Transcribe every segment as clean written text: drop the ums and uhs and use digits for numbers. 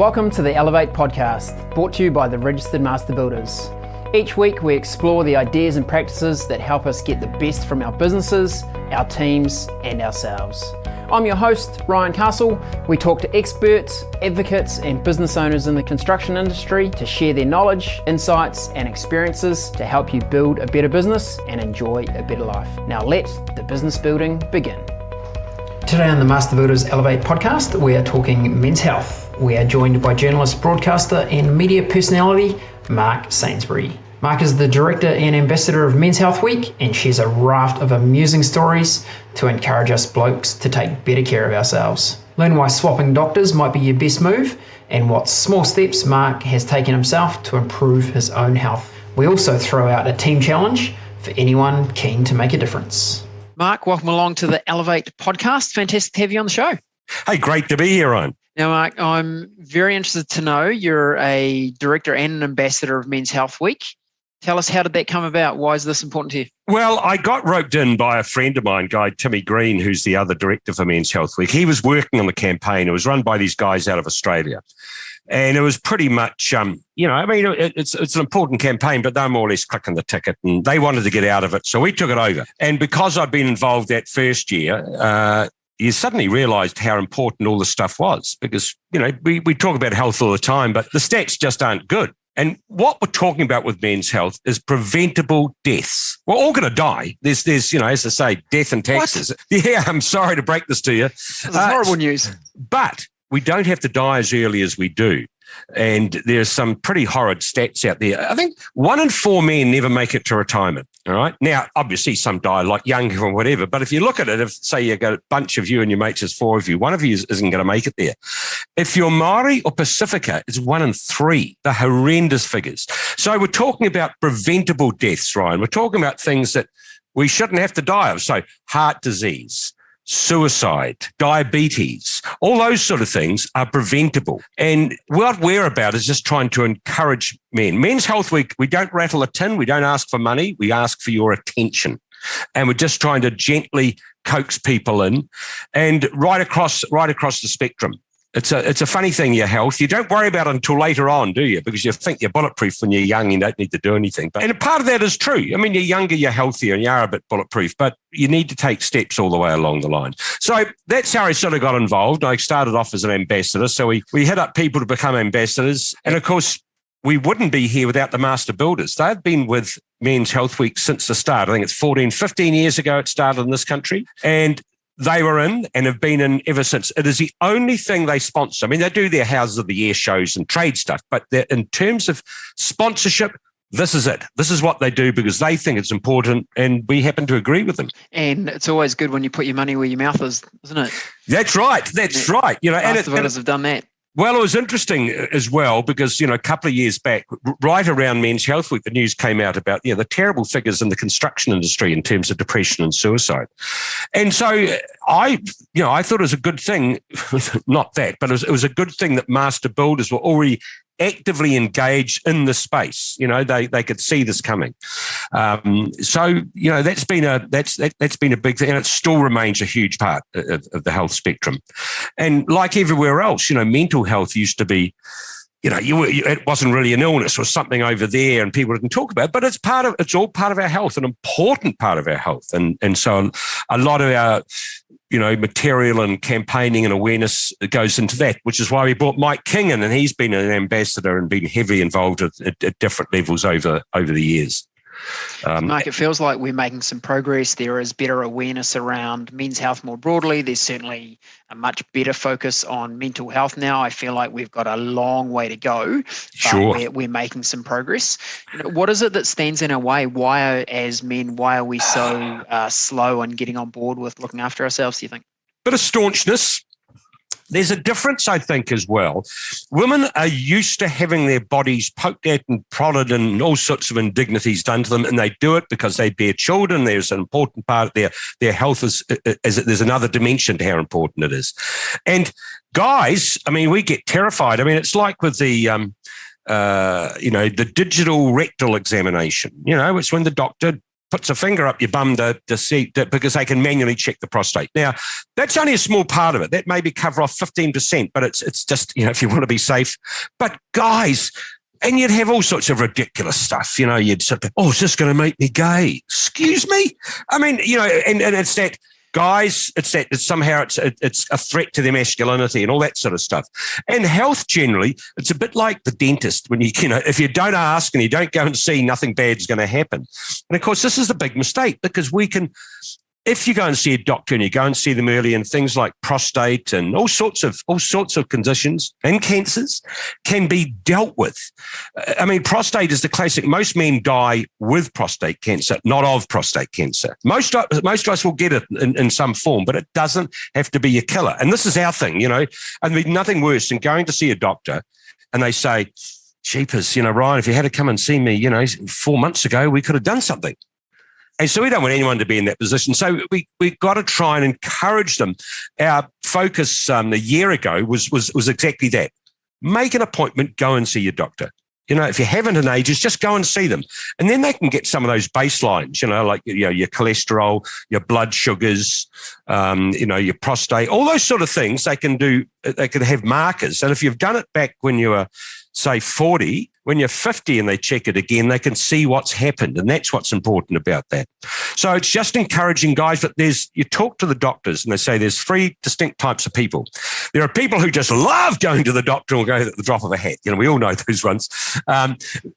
Welcome to the Elevate podcast, brought to you by the Registered Master Builders. Each week we explore the ideas and practices that help us get the best from our businesses, our teams and ourselves. I'm your host, Ryan Castle. We talk to experts, advocates and business owners in the construction industry to share their knowledge, insights and experiences to help you build a better business and enjoy a better life. Now let the business building begin. Today on the Master Builders Elevate podcast, we are talking men's health. We are joined by journalist, broadcaster and media personality, Mark Sainsbury. Mark is the director and ambassador of Men's Health Week and shares a raft of amusing stories to encourage us blokes to take better care of ourselves. Learn why swapping doctors might be your best move and what small steps Mark has taken himself to improve his own health. We also throw out a team challenge for anyone keen to make a difference. Mark, welcome along to the Elevate podcast. Fantastic to have you on the show. Hey, great to be here, Ryan. Now, Mark, I'm very interested to know you're a director and an ambassador of Men's Health Week. Tell us, how did that come about? Why is this important to you? Well, I got roped in by a friend of mine, guy Timmy Green, who's the other director for Men's Health Week. He was working on the campaign. It was run by these guys out of Australia. And it was pretty much, it's an important campaign, but they're more or less clicking the ticket and they wanted to get out of it. So we took it over. And because I'd been involved that first year, you suddenly realised how important all this stuff was because, we talk about health all the time, but the stats just aren't good. And what we're talking about with men's health is preventable deaths. We're all going to die. There's, as I say, death and taxes. What? Yeah, I'm sorry to break this to you. This is horrible news. But we don't have to die as early as we do. And there's some pretty horrid stats out there. I think 1 in 4 men never make it to retirement. All right. Now, obviously, some die like young or whatever. But if you look at it, if say you got a bunch of you and your mates, there's 4 of you, one of you isn't going to make it there. If you're Maori or Pacifica, it's 1 in 3. They're horrendous figures. So we're talking about preventable deaths, Ryan. We're talking about things that we shouldn't have to die of. So heart disease, suicide, diabetes, all those sort of things are preventable. And what we're about is just trying to encourage men. Men's Health Week, we don't rattle a tin. We don't ask for money. We ask for your attention. And we're just trying to gently coax people in and right across the spectrum. It's a funny thing, your health. You don't worry about it until later on, do you? Because you think you're bulletproof when you're young, you don't need to do anything. And part of that is true. I mean, you're younger, you're healthier, and you are a bit bulletproof, but you need to take steps all the way along the line. So that's how I sort of got involved. I started off as an ambassador. So we hit up people to become ambassadors. And of course, we wouldn't be here without the Master Builders. They've been with Men's Health Week since the start. I think it's 15 years ago it started in this country. And they were in and have been in ever since. It is the only thing they sponsor. I mean, they do their Houses of the Year shows and trade stuff, but in terms of sponsorship, this is it. This is what they do because they think it's important and we happen to agree with them. And it's always good when you put your money where your mouth is, isn't it? That's right. Right. Master Builders have done that. Well, it was interesting as well because, a couple of years back, right around Men's Health Week, the news came out about, the terrible figures in the construction industry in terms of depression and suicide. And so I thought it was a good thing, not that, but it was a good thing that Master Builders were already actively engaged in the space. They could see this coming. So that's been a big thing, and it still remains a huge part of the health spectrum. And like everywhere else, mental health used to be, it wasn't really an illness or something over there, and people didn't talk about it, but it's all part of our health, an important part of our health, and so a lot of our material and campaigning and awareness goes into that, which is why we brought Mike King in, and he's been an ambassador and been heavily involved at different levels over the years. Mark, it feels like we're making some progress. There is better awareness around men's health more broadly. There's certainly a much better focus on mental health now. I feel like we've got a long way to go. Sure. We're making some progress. What is it that stands in our way? Why are we so slow on getting on board with looking after ourselves, do you think? Bit of staunchness. There's a difference, I think, as well. Women are used to having their bodies poked at and prodded and all sorts of indignities done to them, and they do it because they bear children. There's an important part of their health is there's another dimension to how important it is. And guys, I mean, we get terrified. I mean, it's like with the digital rectal examination. It's when the doctor puts a finger up your bum to see that, because they can manually check the prostate. Now, that's only a small part of it. That maybe cover off 15%, but it's just, if you want to be safe. But guys, and you'd have all sorts of ridiculous stuff, you'd say, is this going to make me gay? Excuse me? I mean, and it's that, guys, it's somehow it's a threat to their masculinity and all that sort of stuff. And health generally, it's a bit like the dentist. When if you don't ask and you don't go and see, nothing bad's going to happen. And of course, this is the big mistake, because if you go and see a doctor and you go and see them early, and things like prostate and all sorts of conditions and cancers can be dealt with. I mean, prostate is the classic. Most men die with prostate cancer, not of prostate cancer. Most of us will get it in some form, but it doesn't have to be a killer. And this is our thing, I mean, nothing worse than going to see a doctor and they say, jeepers, Ryan, if you had to come and see me, 4 months ago, we could have done something. And so we don't want anyone to be in that position. So we've got to try and encourage them. Our focus a year ago was exactly that. Make an appointment, go and see your doctor. If you haven't in ages, just go and see them. And then they can get some of those baselines, like your cholesterol, your blood sugars, your prostate, all those sort of things they can do. They can have markers. And if you've done it back when you were, say, 40, when you're 50 and they check it again, they can see what's happened. And that's what's important about that. So it's just encouraging guys, but you talk to the doctors and they say there's 3 distinct types of people. There are people who just love going to the doctor or go at the drop of a hat. We all know those ones.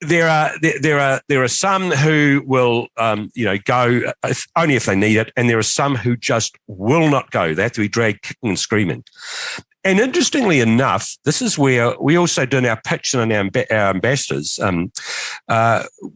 There are some who will, go only if they need it. And there are some who just will not go. They have to be dragged kicking and screaming. And interestingly enough, this is where we also do in our pitch and in our ambassadors.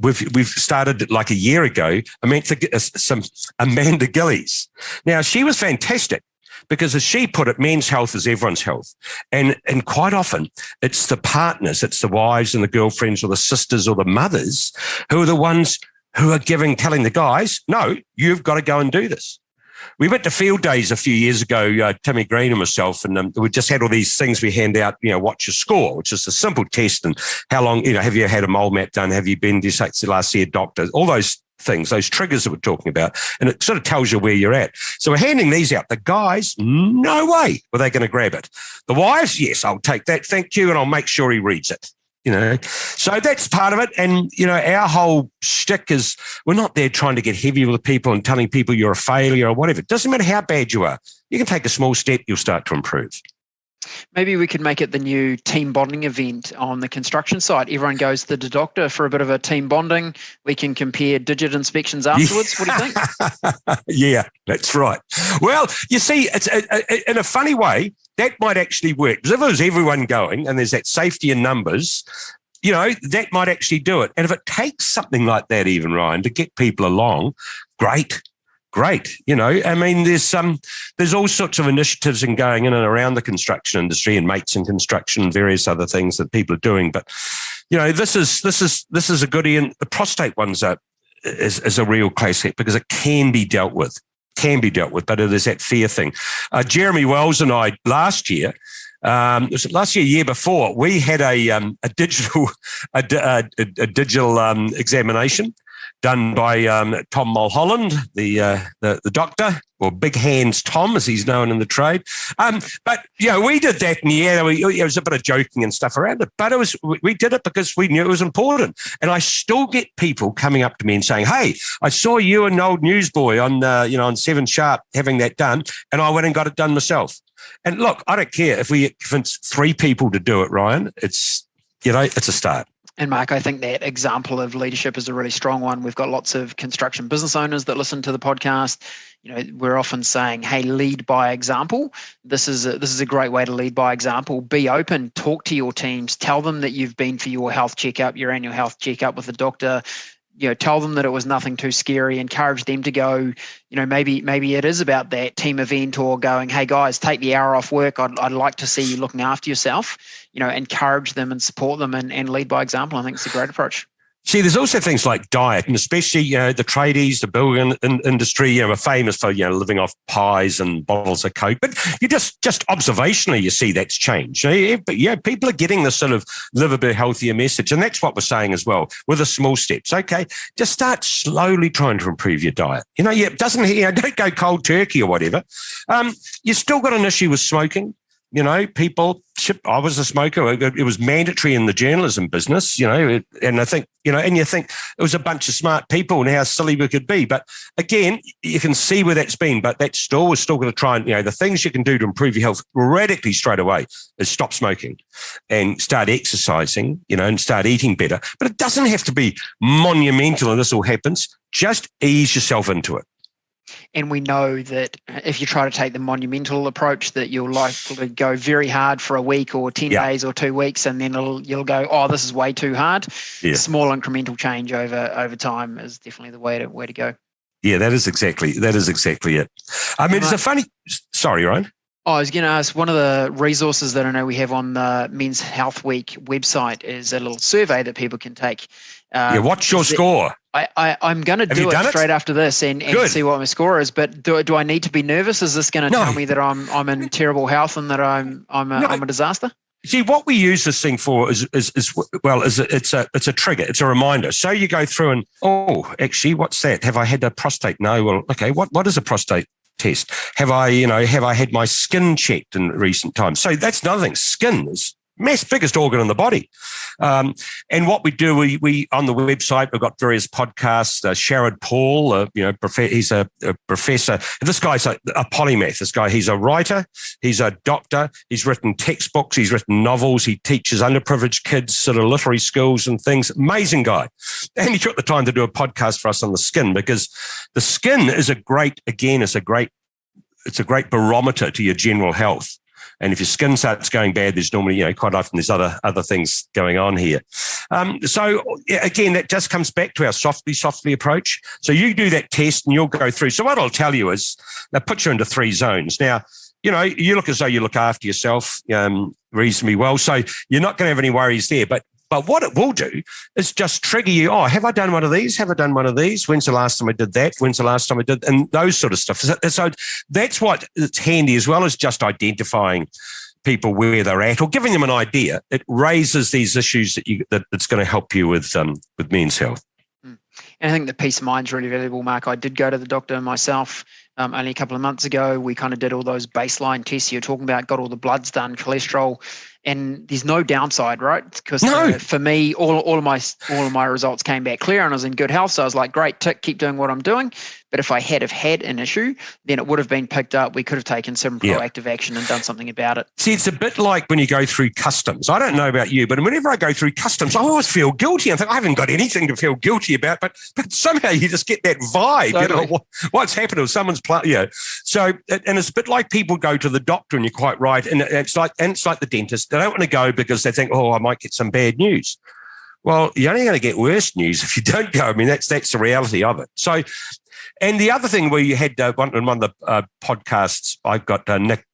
We've started like a year ago. Amanda Gillies. Now, she was fantastic because, as she put it, men's health is everyone's health. And quite often it's the partners, it's the wives and the girlfriends or the sisters or the mothers who are the ones who are telling the guys, no, you've got to go and do this. We went to field days a few years ago, Timmy Green and myself, and we just had all these things we hand out, what's your score, which is a simple test, and how long, have you had a mole map done? Have you been to last see a doctor? All those things, those triggers that we're talking about, and it sort of tells you where you're at. So we're handing these out. The guys, no way were they going to grab it. The wives, yes, I'll take that, thank you, and I'll make sure he reads it. So that's part of it. And, our whole shtick is we're not there trying to get heavy with people and telling people you're a failure or whatever. It doesn't matter how bad you are. You can take a small step, you'll start to improve. Maybe we could make it the new team bonding event on the construction site. Everyone goes to the doctor for a bit of a team bonding. We can compare digit inspections afterwards. What do you think? Yeah, that's right. Well, you see, it's in a funny way, that might actually work. Because if it was everyone going and there's that safety in numbers, that might actually do it. And if it takes something like that, even, Ryan, to get people along, great. I mean, there's all sorts of initiatives going in and around the construction industry and mates in construction and various other things that people are doing. But, this is a goodie. And the prostate one's is a real classic because it can be dealt with, but it is that fear thing. Jeremy Wells and I last year, was it last year, year before, we had a digital examination done by Tom Mulholland, the doctor, or Big Hands Tom, as he's known in the trade. But we did that, and it was a bit of joking and stuff around it. But we did it because we knew it was important. And I still get people coming up to me and saying, "Hey, I saw you and an old newsboy on 7 Sharp having that done, and I went and got it done myself." And look, I don't care if we convince 3 people to do it, Ryan. It's a start. And Mark, I think that example of leadership is a really strong one. We've got lots of construction business owners that listen to the podcast. We're often saying, hey, lead by example. This is a great way to lead by example. Be open, talk to your teams, tell them that you've been for your health checkup, your annual health checkup with the doctor. Tell them that it was nothing too scary, encourage them to go, maybe it is about that team event or going, hey guys, take the hour off work. I'd like to see you looking after yourself, encourage them and support them and lead by example. I think it's a great approach. See, there's also things like diet, and especially, the tradies, the building industry, are famous for, living off pies and bottles of Coke. But you just observationally, you see that's changed. But people are getting this sort of live a bit healthier message. And that's what we're saying as well, with the small steps. Okay, just start slowly trying to improve your diet. It doesn't, don't go cold turkey or whatever. You still got an issue with smoking. People, I was a smoker. It was mandatory in the journalism business, and I think, and you think it was a bunch of smart people and how silly we could be. But again, you can see where that's been, but we're still going to try and, the things you can do to improve your health radically straight away is stop smoking and start exercising, and start eating better. But it doesn't have to be monumental and this all happens. Just ease yourself into it. And we know that if you try to take the monumental approach, that you'll likely go very hard for a week or 10 days or 2 weeks, and then you'll go, oh, this is way too hard. Yeah. Small incremental change over time is definitely the way to go. Yeah, that is exactly it. I mean, it's a funny. Sorry, Ryan. I was going to ask, one of the resources that I know we have on the Men's Health Week website is a little survey that people can take. What's your score? I'm going to do it straight after this and see what my score is. But do I need to be nervous? Is this going to tell me that I'm in terrible health and that I'm a disaster? See, what we use this thing for is it's a trigger. It's a reminder. So you go through and, actually, what's that? Have I had a prostate? No. Well, okay. What is a prostate test? Have I had my skin checked in recent times? So that's another thing. Skin is biggest organ in the body. And what we do, we on the website, we've got various podcasts. Sharad Paul, he's a professor. This guy's a polymath. This guy, he's a writer, he's a doctor, he's written textbooks, he's written novels, he teaches underprivileged kids sort of literary skills and things. Amazing guy. And he took the time to do a podcast for us on the skin, because the skin is a great barometer to your general health. And if your skin starts going bad, there's normally, quite often there's other things going on here. So again, that just comes back to our softly approach. So you do that test and you'll go through. So what I'll tell you is, they'll put you into 3 zones. Now, you look as though you look after yourself reasonably well. So you're not going to have any worries there. But what it will do is just trigger you. Oh, have I done one of these? Have I done one of these? When's the last time I did that? When's the last time I did? And those sort of stuff. So that's what it's handy, as well as just identifying people where they're at or giving them an idea. It raises these issues that it's going to help you with men's health. And I think the peace of mind is really valuable, Mark. I did go to the doctor myself only a couple of months ago. We kind of did all those baseline tests you're talking about, got all the bloods done, cholesterol, and there's no downside, right? Because for me, all of my results came back clear, and I was in good health. So I was like, great, tick, keep doing what I'm doing. But if I had an issue, then it would have been picked up. We could have taken some proactive action and done something about it. See, it's a bit like when you go through customs. I don't know about you, but whenever I go through customs, I always feel guilty. I think I haven't got anything to feel guilty about, but somehow you just get that vibe. Totally. What's happened with someone's So, and it's a bit like people go to the doctor, and you're quite right. And it's like the dentist. They don't want to go because they think, I might get some bad news. Well, you're only going to get worse news if you don't go. I mean, that's the reality of it. So, and the other thing where you had one of the podcasts, I've got Nick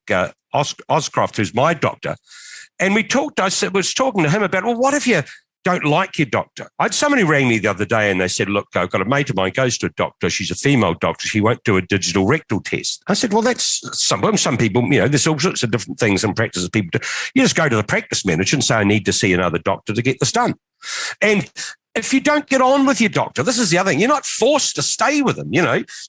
Oscroft, who's my doctor, and I was talking to him about, well, what if you don't like your doctor? I had somebody rang me the other day and they said, look, I've got a mate of mine goes to a doctor. She's a female doctor. She won't do a digital rectal test. I said, well, that's some people, there's all sorts of different things and practices people do. You just go to the practice manager and say, I need to see another doctor to get this done. And if you don't get on with your doctor, this is the other thing. You're not forced to stay with them.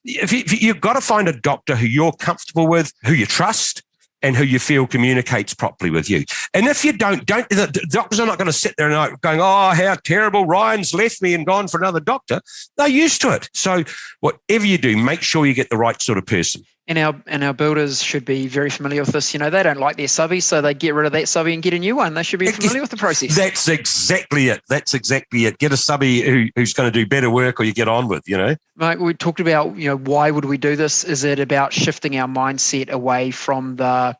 If you've got to find a doctor who you're comfortable with, who you trust, and who you feel communicates properly with you. And if you don't, the doctors are not going to sit there and going, oh, how terrible, Ryan's left me and gone for another doctor. They're used to it. So whatever you do, make sure you get the right sort of person. And our builders should be very familiar with this. They don't like their subby, so they get rid of that subby and get a new one. They should be familiar with the process. That's exactly it. Get a subby who's going to do better work, or you get on with, Mike, we talked about, why would we do this? Is it about shifting our mindset away from the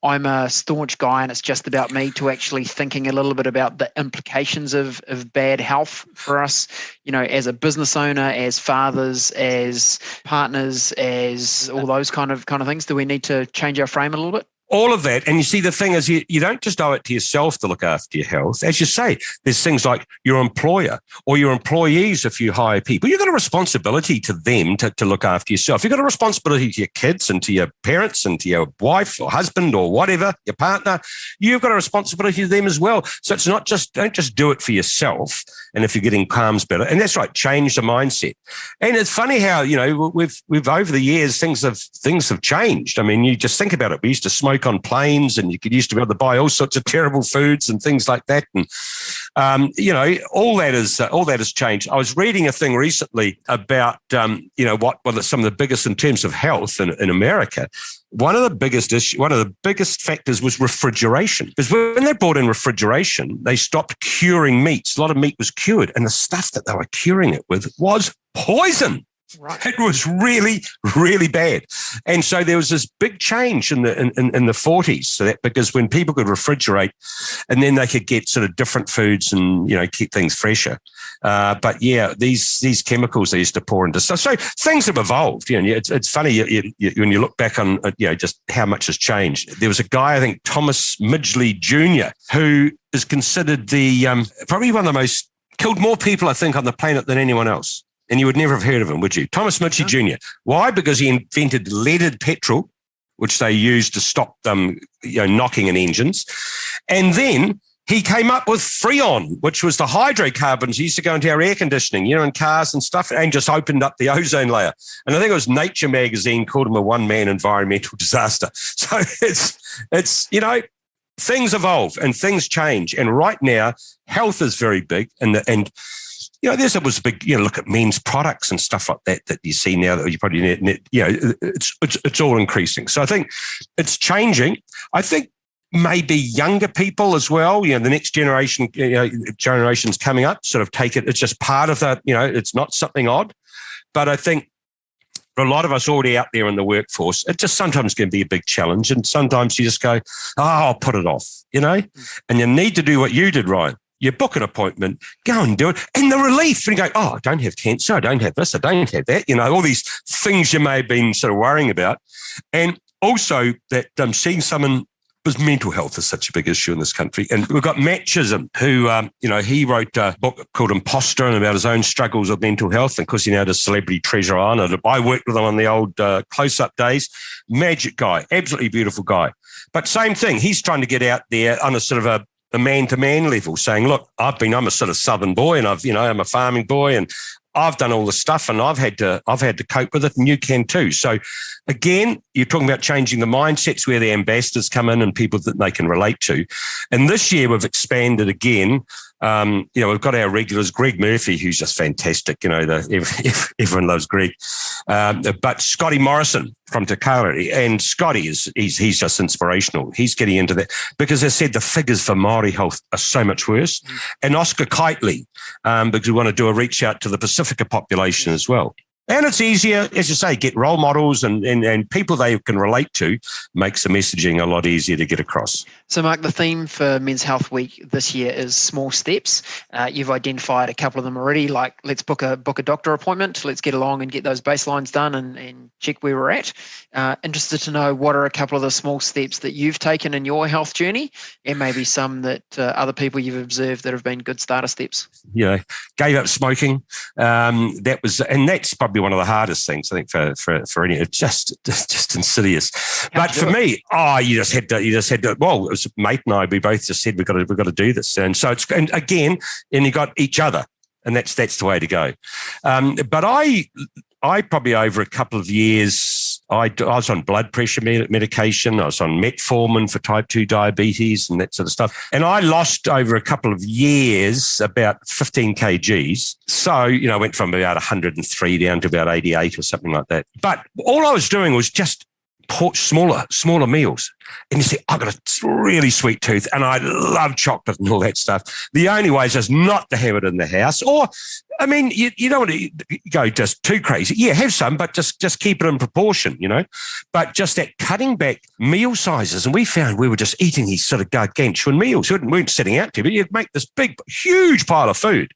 I'm a staunch guy and it's just about me, to actually thinking a little bit about the implications of bad health for us, as a business owner, as fathers, as partners, as all those kind of things? Do we need to change our frame a little bit? all of that. And you see, the thing is, you don't just owe it to yourself to look after your health. As you say, there's things like your employer or your employees. If you hire people, you've got a responsibility to them to look after yourself. You've got a responsibility to your kids and to your parents and to your wife or husband or whatever, your partner. You've got a responsibility to them as well. So it's not just, don't just do it for yourself. And if you're getting calms better, and that's right, change the mindset. And it's funny how, we've over the years, things have changed. I mean, you just think about it. We used to smoke on planes, and you used to be able to buy all sorts of terrible foods and things like that. And all that has changed. I was reading a thing recently about what are some of the biggest in terms of health in America. One of the biggest factors was refrigeration, because when they brought in refrigeration, they stopped curing meats. A lot of meat was cured, and the stuff that they were curing it with was poison. Right. It was really, really bad. And so there was this big change in the 40s. So that, because when people could refrigerate, and then they could get sort of different foods and, keep things fresher. But yeah, these chemicals they used to pour into stuff. So things have evolved. It's funny when you look back on, just how much has changed. There was a guy, I think Thomas Midgley Jr., who is considered the, probably one of the most, killed more people, I think, on the planet than anyone else. And you would never have heard of him, would you? Thomas Midgley Jr. Why? Because he invented leaded petrol, which they used to stop them, knocking in engines. And then he came up with Freon, which was the hydrocarbons used to go into our air conditioning, in cars and stuff, and just opened up the ozone layer. And I think it was Nature magazine called him a one-man environmental disaster. So it's things evolve and things change. And right now, health is very big, and this was a big, look at men's products and stuff like that you see now that you probably, it's all increasing. So I think it's changing. I think maybe younger people as well, the next generation, generations coming up sort of take it. It's just part of that, it's not something odd. But I think for a lot of us already out there in the workforce, it just sometimes can be a big challenge. And sometimes you just go, I'll put it off, and you need to do what you did, Ryan. You book an appointment, go and do it. And the relief, and you go, I don't have cancer, I don't have this, I don't have that. all these things you may have been sort of worrying about. And also that seeing someone, because mental health is such a big issue in this country. And we've got Matt Chisholm, who, he wrote a book called Imposter, and about his own struggles with mental health. And of course, he now does Celebrity Treasure Island. I worked with him on the old close-up days. Magic guy, absolutely beautiful guy. But same thing, he's trying to get out there on a sort of a man-to-man level, saying, look, I'm a sort of southern boy, and I'm a farming boy, and I've done all this stuff, and I've had to cope with it, and you can too. So again, you're talking about changing the mindsets, where the ambassadors come in and people that they can relate to. And this year we've expanded again. We've got our regulars, Greg Murphy, who's just fantastic. Everyone loves Greg. But Scotty Morrison from Te Kāore, and Scotty he's just inspirational. He's getting into that because, as I said, the figures for Māori health are so much worse. And Oscar Kitely, because we want to do a reach out to the Pacifica population as well. And it's easier, as you say, get role models and people they can relate to, makes the messaging a lot easier to get across. So, Mark, the theme for Men's Health Week this year is small steps. You've identified a couple of them already, like let's book a doctor appointment, let's get along and get those baselines done and check where we're at. Interested to know what are a couple of the small steps that you've taken in your health journey, and maybe some that other people you've observed that have been good starter steps. Gave up smoking. That's probably one of the hardest things, I think, for any. It's just insidious. But for me, you just had to. Well, it was mate and I. We both just said we've got to do this, and so it's and you got each other, and that's the way to go. But I probably over a couple of years. I was on blood pressure medication. I was on metformin for type 2 diabetes and that sort of stuff. And I lost over a couple of years about 15 kgs. So, I went from about 103 down to about 88 or something like that. But all I was doing was just smaller meals. And you see, I've got a really sweet tooth and I love chocolate and all that stuff. The only way is just not to have it in the house. Or, you don't want to go just too crazy. Yeah, have some, but just keep it in proportion, But just that cutting back meal sizes. And we found we were just eating these sort of gargantuan meals. We weren't sitting out to, but you'd make this big, huge pile of food.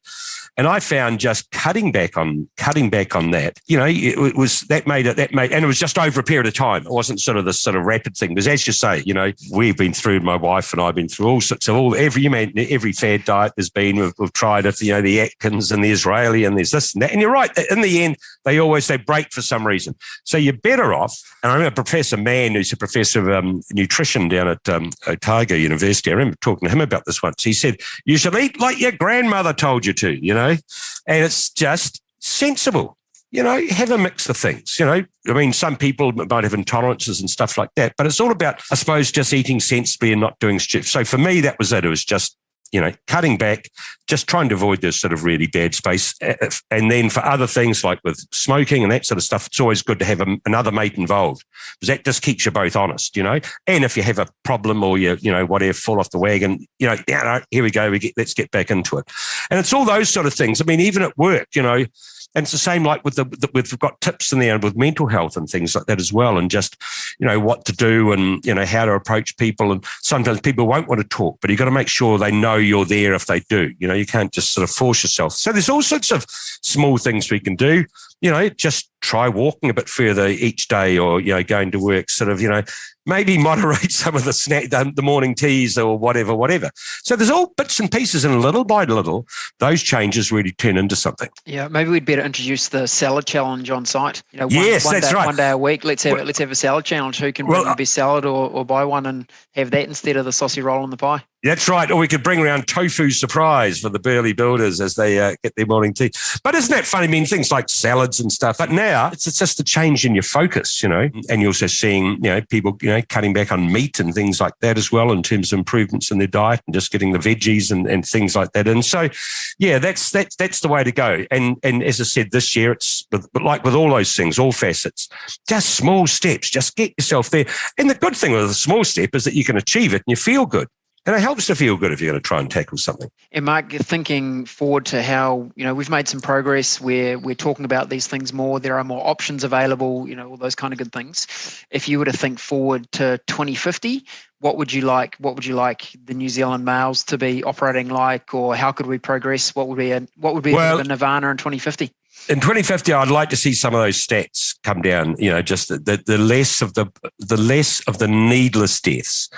And I found just cutting back on that, it was, that made, and it was just over a period of time. It wasn't sort of this sort of rapid thing, because as you say, say, we've been through, my wife and I've been through all sorts of every fad diet there's been. We've tried it, the Atkins and the Israeli and there's this and that. And you're right. In the end, they always say break for some reason. So you're better off. And I remember Professor Mann, who's a professor of nutrition down at Otago University. I remember talking to him about this once. He said, you should eat like your grandmother told you to, and it's just sensible. Have a mix of things, some people might have intolerances and stuff like that, but it's all about, I suppose, just eating sensibly and not doing stupid. So for me, that was it. It was just, cutting back, just trying to avoid this sort of really bad space. And then for other things like with smoking and that sort of stuff, it's always good to have another mate involved because that just keeps you both honest, And if you have a problem or whatever, fall off the wagon, here we go, let's get back into it. And it's all those sort of things. I mean, even at work, and it's the same like we've got tips in there with mental health and things like that as well. And just, what to do and, how to approach people. And sometimes people won't want to talk, but you've got to make sure they know you're there if they do. You can't just sort of force yourself. So there's all sorts of small things we can do. Just try walking a bit further each day or, going to work, sort of, maybe moderate some of the morning teas or whatever. So there's all bits and pieces, and little by little, those changes really turn into something. Yeah, maybe we'd better introduce the salad challenge on site. Yes, that's right. One day a week, let's have a salad challenge. Who can bring the best salad or buy one and have that instead of the saucy roll and the pie? That's right. Or we could bring around tofu surprise for the burly builders as they get their morning tea. But isn't that funny? I mean, things like salads and stuff. But now it's just a change in your focus, and you're also seeing, people, cutting back on meat and things like that as well in terms of improvements in their diet and just getting the veggies and things like that. And so, yeah, that's the way to go. And as I said, this year, it's like with all those things, all facets, just small steps, just get yourself there. And the good thing with a small step is that you can achieve it and you feel good. And it helps to feel good if you're going to try and tackle something. And Mark, thinking forward to how, we've made some progress where we're talking about these things more, there are more options available, all those kind of good things. If you were to think forward to 2050, what would you like the New Zealand males to be operating like, or how could we progress? What would be the nirvana in 2050? In 2050, I'd like to see some of those stats come down. Just the less of the needless deaths,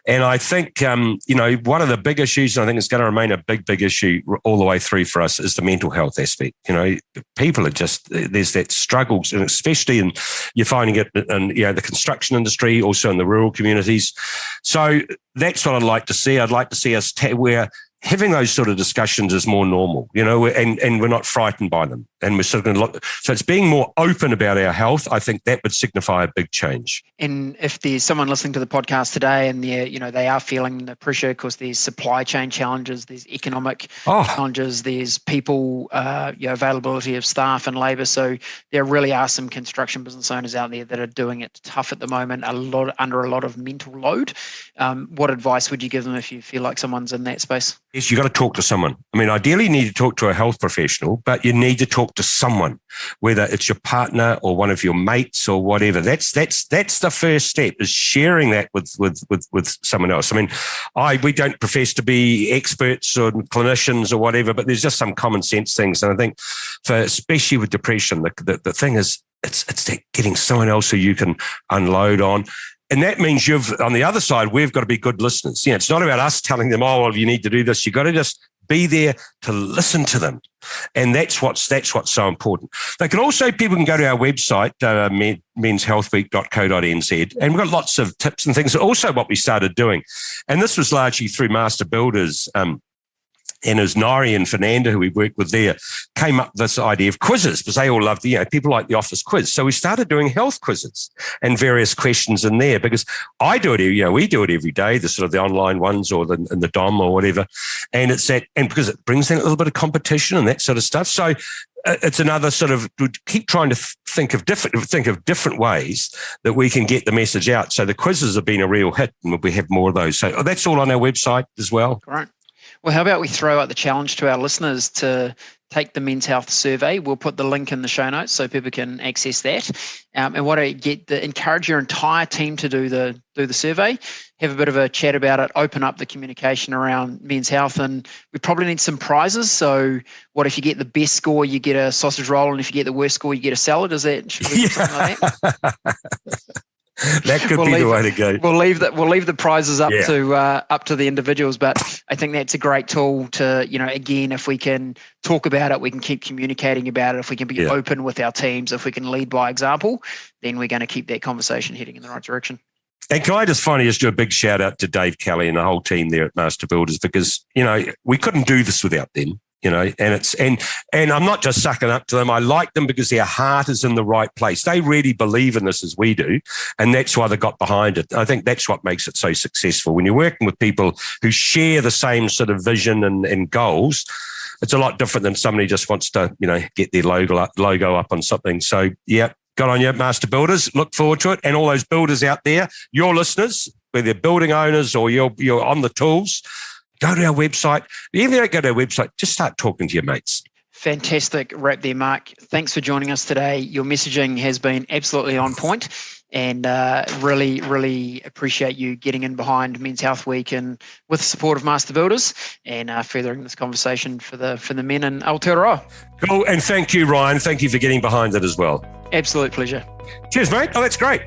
and I think one of the big issues, and I think it's going to remain a big issue all the way through for us, is the mental health aspect. People are just there's that struggle, and especially you're finding it in the construction industry, also in the rural communities. So that's what I'd like to see. I'd like to see us where having those sort of discussions is more normal, and we're not frightened by them. And we're sort of going to look. So it's being more open about our health. I think that would signify a big change. And if there's someone listening to the podcast today and they are feeling the pressure because there's supply chain challenges, there's economic challenges, there's people, availability of staff and labour. So there really are some construction business owners out there that are doing it tough at the moment, under a lot of mental load. What advice would you give them if you feel like someone's in that space? Yes, you got to talk to someone. I mean, ideally you need to talk to a health professional, but you need to talk to someone, whether it's your partner or one of your mates or whatever. That's the first step, is sharing that with someone else. I mean, we don't profess to be experts or clinicians or whatever, but there's just some common sense things. And I think especially with depression, the thing is, it's that getting someone else who you can unload on. And that means on the other side, we've got to be good listeners. It's not about us telling them, you need to do this. You've got to just be there to listen to them. And that's what's so important. People can go to our website, menshealthweek.co.nz, and we've got lots of tips and things. Also what we started doing, and this was largely through Master Builders, and as Nari and Fernanda, who we worked with there, came up with this idea of quizzes, because they all love people like the office quiz. So we started doing health quizzes and various questions in there, because I do it, we do it every day, the sort of the online ones or in the DOM or whatever. And because it brings in a little bit of competition and that sort of stuff. So it's another sort of, keep trying to think of different ways that we can get the message out. So the quizzes have been a real hit, and we have more of those. So that's all on our website as well. Great. Well, how about we throw out the challenge to our listeners to take the Men's Health survey? We'll put the link in the show notes so people can access that. And why don't you encourage your entire team to do the survey, have a bit of a chat about it, open up the communication around men's health, and we probably need some prizes. So what if you get the best score, you get a sausage roll, and if you get the worst score, you get a salad? Should we do something like that? That could be the way to go. We'll leave the prizes up to the individuals, but I think that's a great tool to, again, if we can talk about it, we can keep communicating about it. If we can be open with our teams, if we can lead by example, then we're going to keep that conversation heading in the right direction. And can I just finally do a big shout out to Dave Kelly and the whole team there at Master Builders, because, we couldn't do this without them. And I'm not just sucking up to them. I like them because their heart is in the right place. They really believe in this as we do, and that's why they got behind it. I think that's what makes it so successful. When you're working with people who share the same sort of vision and goals, it's a lot different than somebody just wants to, get their logo up on something. So, yeah, good on you, Master Builders. Look forward to it. And all those builders out there, your listeners, whether they're building owners or you're on the tools, go to our website. Even if you don't go to our website, just start talking to your mates. Fantastic wrap there, Mark. Thanks for joining us today. Your messaging has been absolutely on point, and really, really appreciate you getting in behind Men's Health Week and with the support of Master Builders and furthering this conversation for the men in Aotearoa. Cool, and thank you, Ryan. Thank you for getting behind it as well. Absolute pleasure. Cheers, mate. Oh, that's great.